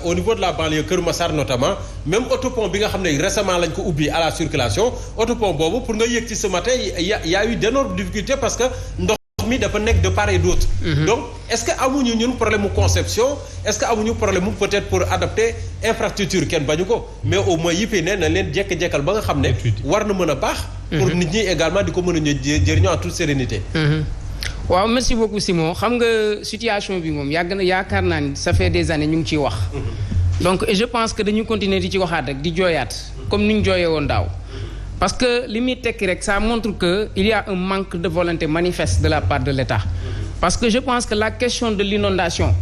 au niveau de la banlieue Kër Massar notamment même autopont bi nga xam ne récemment lañ ko ubbi à la circulation autopont boobu pour nga yëg ci ce matin y a eu d'énormes difficultés parce que ndox mi dafa nekk de part et d'autre. Donc est-ce que amuñu ñun problème mu conception est-ce que amuñu problème mu peut-être pour adapter infrastructure kenn bañu ko mais au moins yi fi ne nañ leen jekk-jekkal ba nga xam ne war na mën a baax. pour nit ñi également di ko mën a jëriñoo en toute sérénité. waaw merci beaucoup Simon xam nga situation bi moom yàgg na yaakaar naa ni ça fait des années ñu ngi ciy wax. donc et je pense que dañu continuer di ci waxaat rek di jooyaat comme ni ñu jooyee woon daaw. parce que li muy tekki rek ça montre que il y a un manque de volonté manifeste de la part de l'État. parce que je pense que la question de l'inondation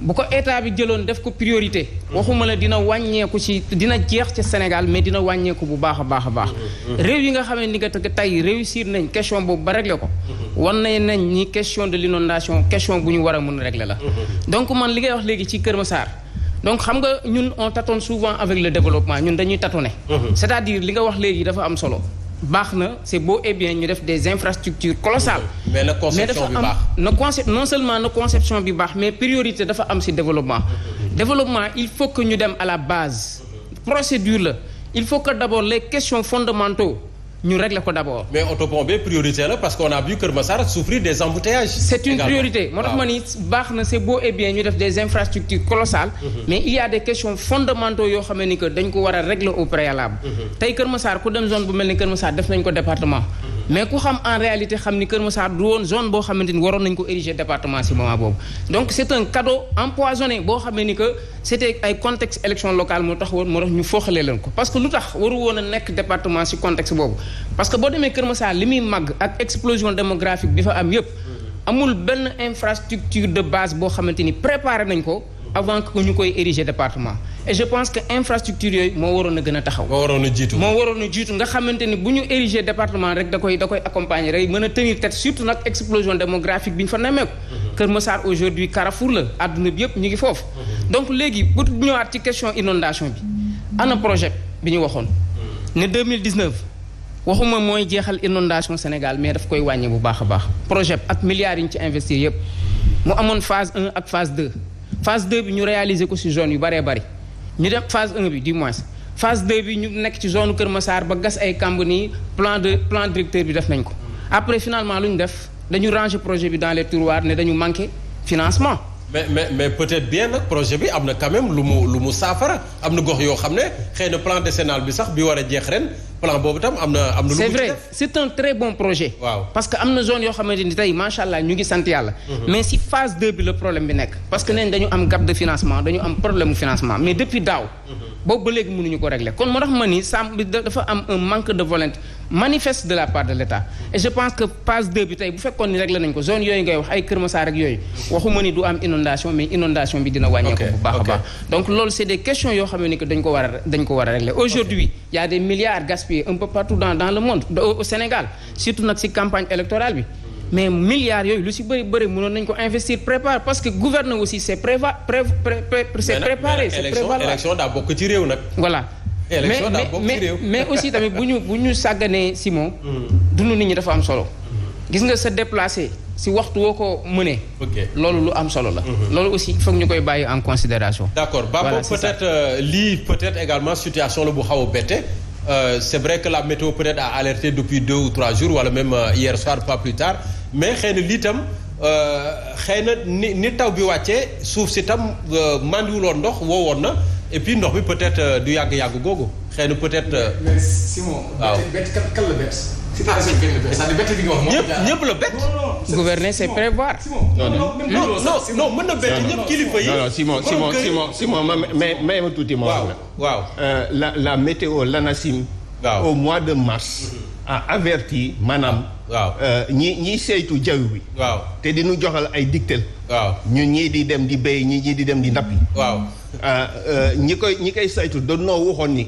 bu ko état bi jëloon def ko priorité. waxuma la dina wàññeeku ci dina jeex ci Sénégal mais dina wàññeeku bu baax a baax a baax. réew yi nga xam ne ni nga tey réussir nañ question boobu ba régler ko. wan nañ ni question de l'inondation question bu ñu war a mën a régler la. donc man li ngay wax léegi ci Kër Massar. donc xam nga ñun on tâtonne souvent avec le développement ñun dañuy tâtonner. c'est-à-dire li nga wax léegi dafa am solo. baax na c'est beau et bien ñu def des infrastructures colossales. mais na conception bi baax non seulement na conception bi baax mais priorité dafa am ci développement. développement il faut que ñu dem à la base. procédure la il faut que d'abord les questions fondamentaux ñu régler ko d'abord. mais autopont bi priorité la parce qu'on a vu Kër Massar souffrir des embouteillages. c'est une priorité moo tax ma ni baax na c'est beau et bien ñu def des infrastructures colossales. mais il y a des questions fondamentaux yoo xam ni que dañ ko war a régler au préalable. tey Kër Massar ku dem zone bu mel ni Kër Massar def nañ ko département. mais ku xam en réalité xam ni Kër Massar du woon zone boo xamante ni waroon nañ ko ériger département ci moment boobu. donc c'est un cadeau empoisonné boo xam ni que c'était ay contexte élection locale moo tax ñu fooxalee leen ko parce que lu tax waru woon a nekk département ci contexte boobu. parce que boo demee Kër Massar li muy màgg ak explosion démographique bi fa am yépp amul benn infrastructure de base boo xamante ni préparé nañ ko avant que ñu koy ériger département et je pense que infrastructure yooyu moo waroon a gën a taxaw. moo waroon a jiitu nga xamante ni bu ñu ériger département rek da koy accompagner rek mën a tenir tête surtout nag explosion démographique bi ñu fa nemmeeku. Kër Massar aujourd'hui carrefour la adduna bi yépp ñu ngi foofu. donc léegi bu ñëwaat ci question inondation bi ana projet bi ñu waxoon ne 2019. waxuma mooy jeexal inondation Sénégal mais daf koy wàññi bu baax a baax projet ak milliards yi ñu ci investir yépp mu amoon phase 1 ak phase 2 phase 2 bi ñu réaliser ko ci zone yu bëree bëri ñu def phase 1 bi du moins phase 2 bi ñu nekk ci zone Kër Massar ba gas ay kamb nii plan directeur bi def nañ ko après finalement lu ñu def dañu ranger projet bi dans les tiroirs ne dañu manquer financement. mais peut-être bien nag projet bi am na quand même lu mu saafara am na gox yoo xam ne xëy na plan décennal bi sax bi war a jeex ren plan boobu tam am na lu mu c'est vrai c'est un très bon projet. waaw parce que am na zone yoo xamante ni tey macha allah ñu ngi sant yàlla. mais si phase 2 bi le problème bi nekk. parce que neen dañu am gap de financement dañu am problème mu financement mais depuis daaw. boobu ba léegi mënuñu ko régler kon moo tax ma ni dafa am un manque de volonté manifeste de la part de l'État et je pense que phase 2 bi tey bu fekkoon ni régler nañ ko zone yooyu ngay wax ay Kër Massar ak yooyu waxuma ni du am inondation mais inondation bi dina wàññeeku bu baax a baax donc loolu c'est des questions yoo xam ne que dañ ko war a régler aujourd'hui il y a des milliards gaspillés un peu partout dans le monde au Sénégal surtout nag ci campagne électorale bi mais milliards yooyu lu ci bëri mënoon nañ ko investir préparer parce que gouverner aussi c'est préparer c'est préparer. élection daa bokk ci réew nag. voilà mais aussi tamit bu ñu sàgganee Simon. dundu nit ñi dafa am solo. gis nga se déplacer ci waxtu woo ko mënee. loolu lu am solo la. loolu aussi il faut ñu koy bàyyi en considération. d'accord Baba peut-être lii peut-être également situation la bu xaw a bette. C'est vrai que la météo peut-être a alerté depuis 2 ou 3 jours wala même hier soir pas plus tard mais xëy na lii tam xëy na ni taw bi wàccee suuf si tam mandiwuloon ndox woowoon na et puis ndox bi peut-être du yàgg googu xëy na peut-être. mais Simon. waaw bett kan la bett. situation bi la bett c'est-à-dire bett bi nga wax. ñëpp la bett. gouverner c'est prévoir. non mën na bett ñëpp kilifa yi. non Simon may ma tuuti ma wax la. la météo l'ANACIM. waaw au mois de mars. a averti maanaam. waaw ñi saytu jaww bi. waaw te di ñu joxal ay digtal. waaw ñii di dem di béy ñii di dem di nappi. waaw ñi koy saytu doon noo waxoon ni.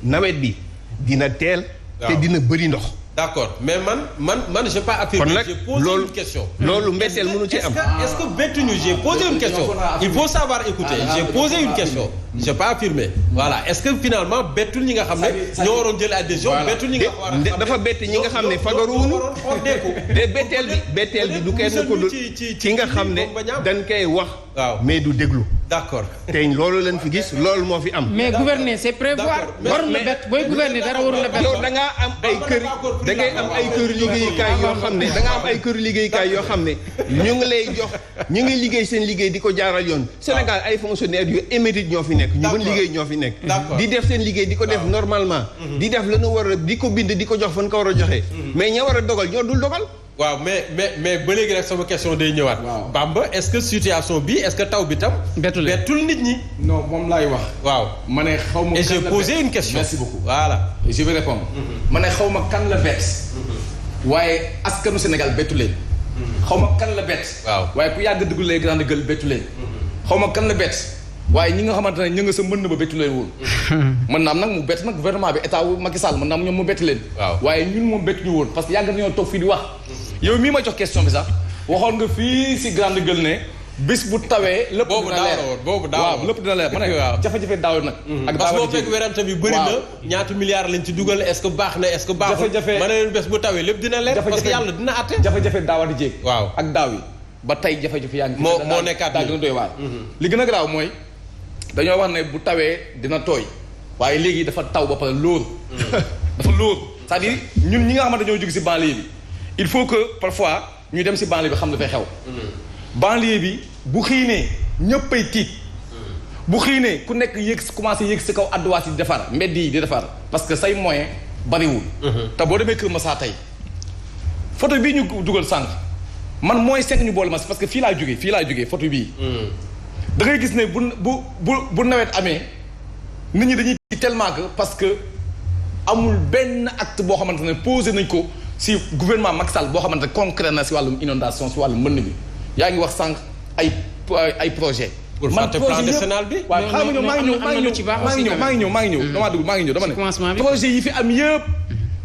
nawet bi dina teel. te dina bëri ndox. d'accord mais man j'ai pas affirmé. j'ai posé une question. loolu mbetteel mënu ci am. est-ce que bettuñu j'ai posé une question il faut savoir écouter j'ai posé une question j'ai pas affirmé voilà est-ce que finalement bettul ñi nga xam ne ñoo waroon jël ay décisions bettul ñi nga xam ne dafa bett ñi nga xam ne fagaruwuñu de betteel bi du kenn ko dul ci nga xam ne dañ koy wax waaw mais du déglu d'accord tey loolu lañ fi gis loolu moo fi am. mais gouverner c'est prévoir. warul la bett booy gouverner dara warul la bett. yow da ngaa am ay kër da ngay am ay kër liggéeyukaay yoo xam ne da nga am ay kër liggéeyukaay yoo xam ne ñu ngi lay jox ñu ngi liggéey seen liggéey di ko jaaral yoon. Sénégal ay fonctionnaires yu émérite ñoo fi nekk. ñu mën liggéey ñoo fi nekk. di def seen liggéey di ko def normalement. di def la ñu war a di ko bind di ko jox fan ko war a joxe. mais ña war a dogal ñoo dul dogal. waaw mais ba léegi rek sama question day ñëwaat. Bamba est-ce que situation bi est-ce que taw bi tam. bettul nit ñi. non moom laay wax. waaw ma ne xaw ma. et j'ai posé une question. merci beaucoup voilà. et je vais répondre. ma ne xaw ma kan la bett. waaye askanu Sénégal bettu leen. xaw ma kan la bett. waaw waaye ku yàgg dugg les grandes gueules bettu leen. xaw ma kan la bett. waaye ñi nga xamante ne ñu nga sa mën ba bettu leen woon. mën naam nag mu bett nag gouvernement bi état wu Macky Sall mën naam ñoom mu bett leen. waaw waaye ñun moom bettu ñu woon parce que yàgg nañoo toog fii di wax. yow mii ma jox question bi sax waxoon nga fii si grande gueule ne bis bu tawee. lépp dina leer boobu daaw waaw lépp dina leer ma ne jafe-jafe daaw nag. ak parce que boo fekk werante bi bëri na. ñaata milliards lañ ci dugal est-ce que baax na est-ce que baaxul. jafe-jafe ma ne leen bés bu tawee lépp dina leer. parce que yàlla dina àtte. jafe-jafe daawati jéeg. waaw ak daaw yi ba tey jafe-jafe yaa ngi. moo nekkaat daa gën a doy waar. li gën a garaaw mooy dañoo wax ne bu tawee dina tooy waaye léegi dafa taw ba pare lóor. dafa lóor c'est-à-dire ñun ñi nga xamante ñoo jóg si banlieue bi il faut que parfois ñu dem si banlieue bi xam dafay xew. banlieue bi bu xiinee ñëppay tiit. bu xiinee ku nekk yéeg commencé yéeg si kaw adduwaat yi di defar mbedd yi di defar parce que say moyen bariwul. te boo demee Kër Massar tey photo bii ñu dugal sànq man mooy 5 ñu boole ma parce que fii laa jógee photo bii. da ngay gis ne bu nawet amee nit ñi dañuy tellement que parce que amul benn acte boo xamante ne posé nañ ko si gouvernement Macky Sall boo xamante ne concret na si wàllum inondation si wàllum mbënn bi yaa ngi wax sànq ay projet pour fàtte plan décennal bi. waaw xam nga maa ngi ñëw damaa ñëw dama ne projet yi fi am yëpp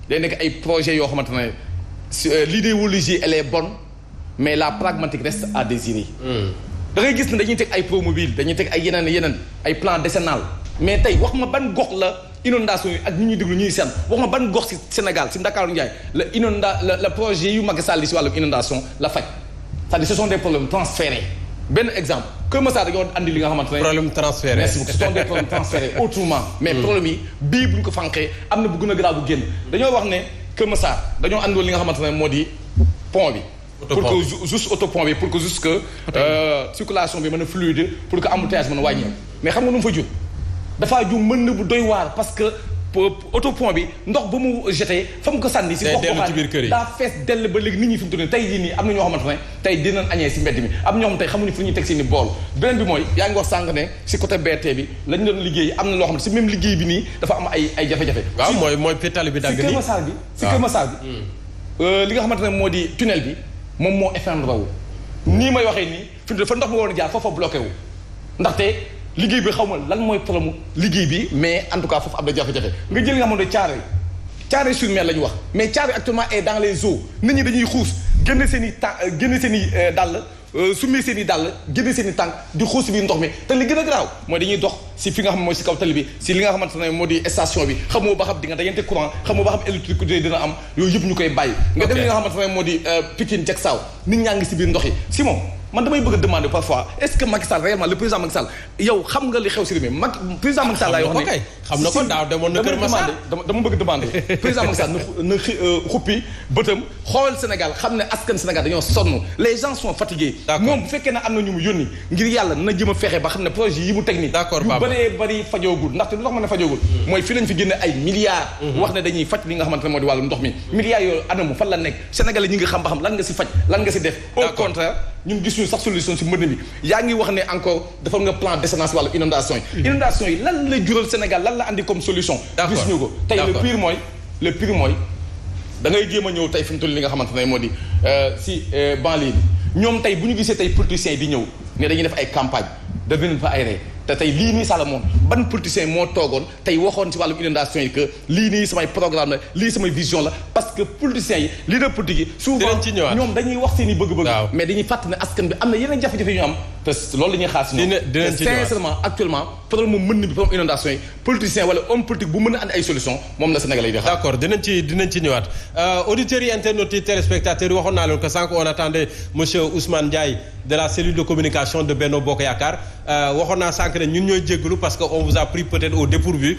day nekk ay projet yoo xamante ne l'idéologie elle est bonne mais la pragmatique reste à désirer. da ngay gis ne dañuy teg ay promobile dañuy teg ay yeneen ay plan décennal mais tey wax ma ban gox la inondation yi ak ñi ñuy déglu ñuy seen wax ma ban gox si Sénégal si Ndakaaru Ndiaye la projet yu Macky Sall si wàllum inondation la faj c'est-à-dire ce sont des problèmes transférés benn exemple Kër Massar dañoo andi li nga xamante ne problème transféré merci beaucoup ce sont des problèmes transférés autrement mais problème yi bii bu ñu ko fànqee am na bu gën a grave bu génn dañoo wax ne Kër Massar dañoo andiwoon li nga xamante ne moo di pont bi pour que juste autopont bi pour que juste que circulation bi mën a fluide pour que embouteillage mën a wàññeeku mais xam nga nu mu fa jur dafaa ju mën na bu doy waar parce que autopont bi ndox ba mu jeté fa mu ko sànni si gox goxaan daa fees dell ba léegi nit ñi fi mu toll tey jii nii am na ñoo xamante ne tey dinañ añee si mbedd mi am ñoo xam tey xamuñu fu ñuy teg seeni bool beneen bi mooy yaa ngi wax sànq ne si côté BRT bi lañ doon liggéey am na loo xam ne si même liggéey bi nii dafa am ay jafe-jafe waaw mooy pétali bi dagg si Kër Massar bi si Kër Massar bi li nga xamante ne moo di tunnel bi moom moo effondré wu nii may waxee nii fi dafa ndox ma woon jaar foofa bloqué wu ndaxte liggéey bi xaw ma lan mooy problème liggéey bi mais en tout cas foofu am na jafe-jafe nga jël nga xamante ne Thiaroye sur Mer la ñu wax mais Thiaroye actuellement est dans les eaux nit ñi dañuy xuus génne seen i dàll summi seen i dàll génne seen i tànk di xuus si biir ndox mi te li gën a garaaw mooy dañuy dox si fi nga xam mooy si kaw tali bi si li nga xamante ne moo di station bi xamoo ba xam di nga dajante courant xamoo ba xam électricité dina am yooyu yëpp ñu koy bàyyi nga dem li nga xamante ne moo di Pikine Diack Sao nit ñaa ngi si biir ndox yi Simon man damay bëgg a demander parfois est-ce que Macky Sall réellement le président Macky Sall yow xam nga li xew si réew mi président Macky Sall laay wax ne xam na ko daaw demoon na Kër Massar dama bëgg demander président Macky Sall na xuppi bëtam xool Sénégal xam ne askan Sénégal dañoo sonn les gens sont fatigués moom bu fekkee ne am na ñu mu yónni ngir yàlla na jëm a fexe ba xam ne projet yi mu teg nii yu bëree bëri fajoogul ndaxte lu tax ma ne fajoogul mooy fii lañ fi génne ay milliards wax ne dañuy faj li nga xamante ne moo di wàllu ndox mi milliards yooyu anamu fan la nekk Sénégalais ñi nga xam ba xam lan nga si faj lan nga si def au contraire ñun gis ñu sax solution si mbënd bi yaa ngi wax ne encore dafa nga plan décennal wala inondation yi inondation yi lan la jural Sénégal lan la andi comme solution gis ñu ko tey le pire mooy da ngay jéem a ñëw tey fi mu toll li nga xamante ne moo di si banlieue bi ñoom tey bu ñu gisee tey politiciens yi di ñëw ne dañuy def ay campagne de venir fa aéré te tey lii nii Salamone ban politicien moo toogoon tey waxoon ci wàllum inondation yi que lii nii samay programme la lii samay vision la parce que politiciens yi leader politique yi souvent ñoom dañuy wax seen i bëgg-bëgg mais dañuy fàttali ne askan bi am na yeneen jafe-jafe yu ñu am te loolu la ñuy xaar si ñoom. sincèrement actuellement problème mu mën bi problème inondation yi politicien wala homme politique bu mën a andi ay solution moom la Sénégalais yi di xaar. d'accord dinañ ci ñëwaat auditeurs yi internautes yi téléspectateurs yi waxoon naa leen que sànq on attendait monsieur Ousmane Ndiaye de la cellule de communication de Benno Bokk Yaakaar waxoon naa sànq ne ñun ñooy jéggalu parce que on vous a pris peut-être au dépourvu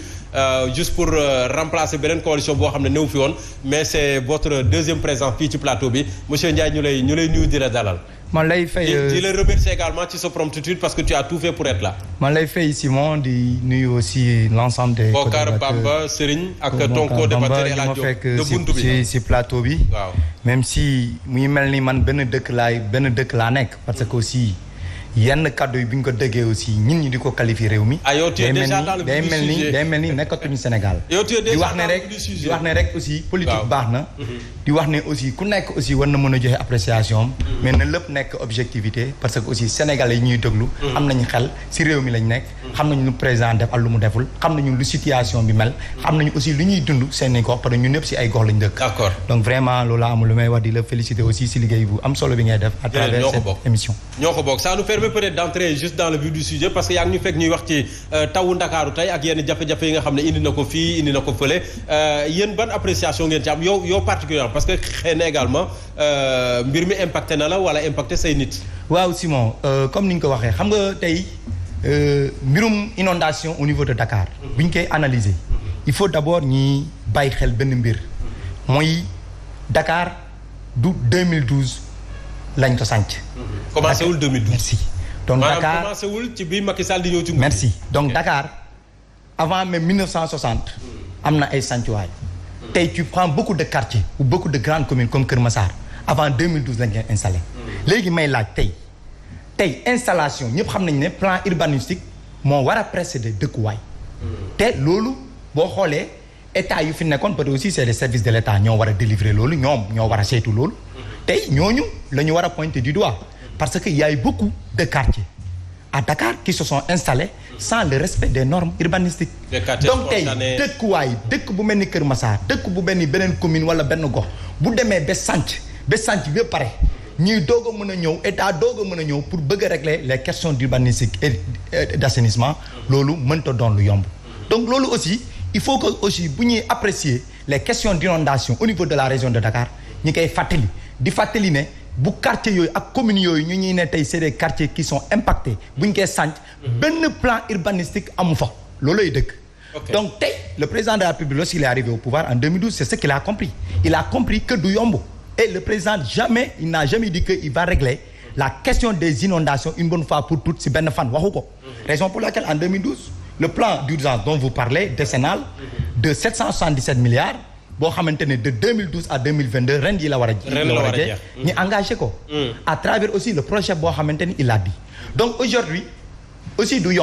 juste pour remplacer beneen coalition boo xam ne néew fi woon mais c'est votre deuxième présence fii ci plateau bi monsieur Ndiaye ñu lay nuyu di la dalal. man lay fay di la remercier également ci sa promptitude parce que tu as tout fait pour être là. man lay fay Simon di nuyu aussi l'ensemble des. Bokar Bamba Serigne ak ton co-débatteur El Hadj Diop de buntu bi ci plateau bi. waaw même si muy mel ni man benn dëkk laa nekk parce que aussi yenn kaddu yi bi ñu ko déggee aussi ñun ñi di ko qualifier réew mi. yow tu es déjà dans le vif du sujet day mel ni nekkatuñu Sénégal. yow tu es déjà dans le vif du sujet di wax ne rek aussi politique baax na. di wax ne aussi ku nekk aussi war na mën a joxe appréciation am. mais na lépp nekk objectivité parce que aussi sénégalais yi ñuy déglu. am nañu xel ci réew mi lañ nekk. xam nañu lu président def ak lu mu deful. xam nañu lu situation bi mel. xam nañu aussi lu ñuy dund seen i gox parce que ñun ñëpp ci ay gox lañ dëkk. d'accord donc vraiment loolu amul lu may wax di la féliciter aussi ci liggéey bu am solo bi ngay def. à travers cette émission. ñoo ko bokk ça nous permet peut-être d'entrer juste dans le vif du sujet parce que yaa ngi ñu fekk ñuy wax ci tawu Ndakaaru tey ak yenn jafe-jafe yi nga xam ne indi na ko fii indi na ko fële yéen ban appréciation ngeen ci am yow particulièrement parce que xëy na également mbir mi impacté na la wala impacté say nit. waaw Simon comme ni nga ko waxee xam nga tey mbirum inondation au niveau de Dakar. bu ñu koy analyser. il faut d'abord ñi bàyyi xel benn mbir mooy Dakar du 2012 lañ ko sànc. commencé wul 2012. merci donc Dakar commencé wul ci biir Macky Sall di ñëw ci. merci donc Dakar avant même 1960 am na ay sàncuwaay. tey tu prends beaucoup de quartiers ou beaucoup de grandes communes comme Kër Massar avant 2012 lañ koy installé. léegi may laaj tey installation ñëpp xam nañ ne plan urbanistique moo war a précéder dëkkuwaay. te loolu boo xoolee état yu fi nekkoon peut-être aussi c'est les services de l'état ñoo war a délivrer loolu ñoo war a saytu loolu. tey ñooñu la ñu war a pointer du doigt parce que y a eu beaucoup de quartiers à Dakar qui se sont installés sans le respect des normes urbanistiques. donc tey dëkkuwaay dëkk bu mel ni Kër Massar dëkk bu mel ni beneen commune wala benn gox bu demee ba sànc bi pare ñuy doog a mën a ñëw état doog a mën a ñëw pour bëgg a régler les questions d'urbanistique et d'assainissement loolu mënta doon lu yomb. donc loolu aussi il faut que aussi bu ñuy apprécier les questions d'inondation au niveau de la région de Dakar ñi koy fàttali. di fàttali ne bu quartier yooyu ak communes yooyu ñu ñuy ne tey c'est des quartiers qui sont impactés bu ñu koy sànc benn plan urbanistique amu fa loolooy dëkk. donc tey le président de la République lorsqu'il est arrivé au pouvoir en 2012 c'est ce qu'il a compris il a compris que du yomb et le président il n'a jamais dit que il va régler la question des inondations une bonne fois pour toutes si benn fan waxu ko. raison pour laquelle en 2012 le plan d'urgence dont vous parlez décennal de 777 milliards. boo xamante ne de 2012 à 2022 ren yi la war a jeex ñu engagé ko à travers aussi le projet boo xamante ni il a dit donc aujourd'hui aussi du yomb